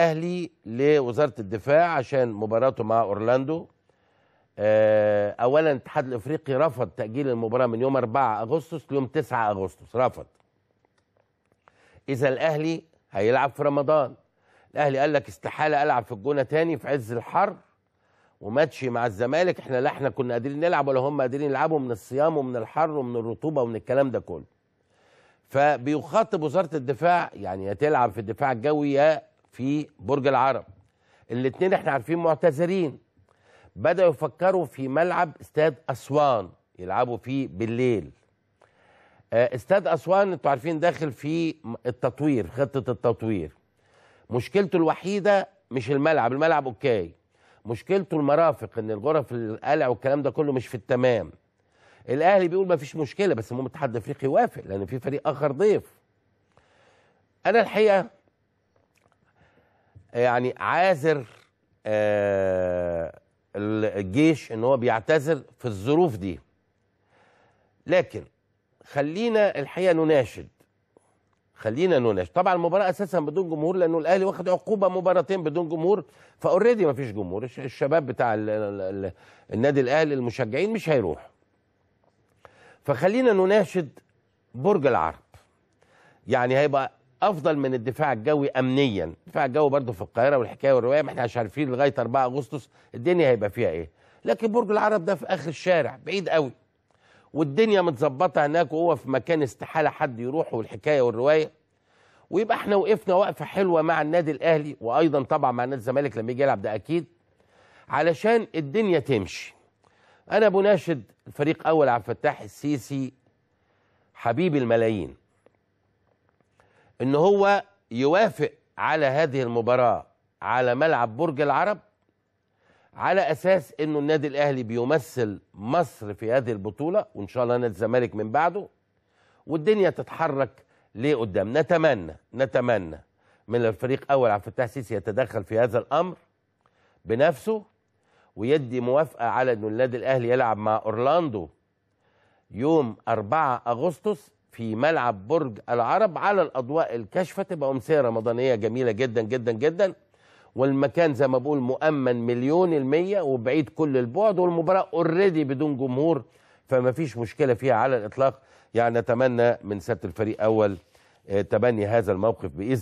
الاهلي لوزاره الدفاع عشان مباراته مع اورلاندو. اولا الاتحاد الافريقي رفض تاجيل المباراه من يوم 4 اغسطس ليوم 9 اغسطس، رفض. اذا الاهلي هيلعب في رمضان. الاهلي قال لك استحاله العب في الجونه تاني في عز الحر وماتشي مع الزمالك، احنا كنا قادرين نلعب ولا هم قادرين يلعبوا من الصيام ومن الحر ومن الرطوبه ومن الكلام ده كله. فبيخاطب وزاره الدفاع، يعني يا تلعب في الدفاع الجوي يا في برج العرب. الاثنين احنا عارفين معتذرين. بدأوا يفكروا في ملعب استاد أسوان يلعبوا فيه بالليل. استاد أسوان انتوا عارفين داخل في التطوير، خطة التطوير. مشكلته الوحيدة مش الملعب، الملعب اوكي. مشكلته المرافق، ان الغرف القلع والكلام ده كله مش في التمام. الاهلي بيقول ما فيش مشكلة، بس المهم الاتحاد الافريقي يوافق لان في فريق اخر ضيف. انا الحقيقة يعني عاذر الجيش ان هو بيعتذر في الظروف دي، لكن خلينا الحقيقه نناشد. طبعا المباراه اساسا بدون جمهور لانه الاهلي واخد عقوبه مباراتين بدون جمهور، فاوريدي ما فيش جمهور. الشباب بتاع النادي الاهلي المشجعين مش هيروحوا. فخلينا نناشد برج العرب، يعني هيبقى افضل من الدفاع الجوي امنيا. الدفاع الجوي برضه في القاهره والحكايه والروايه، ما احنا مش عارفين لغايه 4 اغسطس الدنيا هيبقى فيها ايه. لكن برج العرب ده في اخر الشارع بعيد قوي، والدنيا متظبطه هناك، وهو في مكان استحاله حد يروح، والحكايه والروايه. ويبقى احنا وقفنا وقفه حلوه مع النادي الاهلي، وايضا طبعا مع نادي الزمالك لما يجي يلعب، ده اكيد علشان الدنيا تمشي. انا بناشد الفريق اول عبد الفتاح السيسي حبيب الملايين ان هو يوافق على هذه المباراة على ملعب برج العرب، على اساس انه النادي الاهلي بيمثل مصر في هذه البطولة، وان شاء الله نادي الزمالك من بعده، والدنيا تتحرك لقدام. نتمنى من الفريق اول عبد الفتاح السيسي يتدخل في هذا الامر بنفسه، ويدي موافقة على انه النادي الاهلي يلعب مع اورلاندو يوم 4 اغسطس في ملعب برج العرب على الاضواء الكاشفه. تبقى امسيه رمضانيه جميله جدا جدا جدا، والمكان زي ما بقول مؤمن 100% وبعيد كل البعد، والمباراه اوريدي بدون جمهور، فما فيش مشكله فيها على الاطلاق. يعني نتمنى من سياده الفريق اول تبني هذا الموقف باذن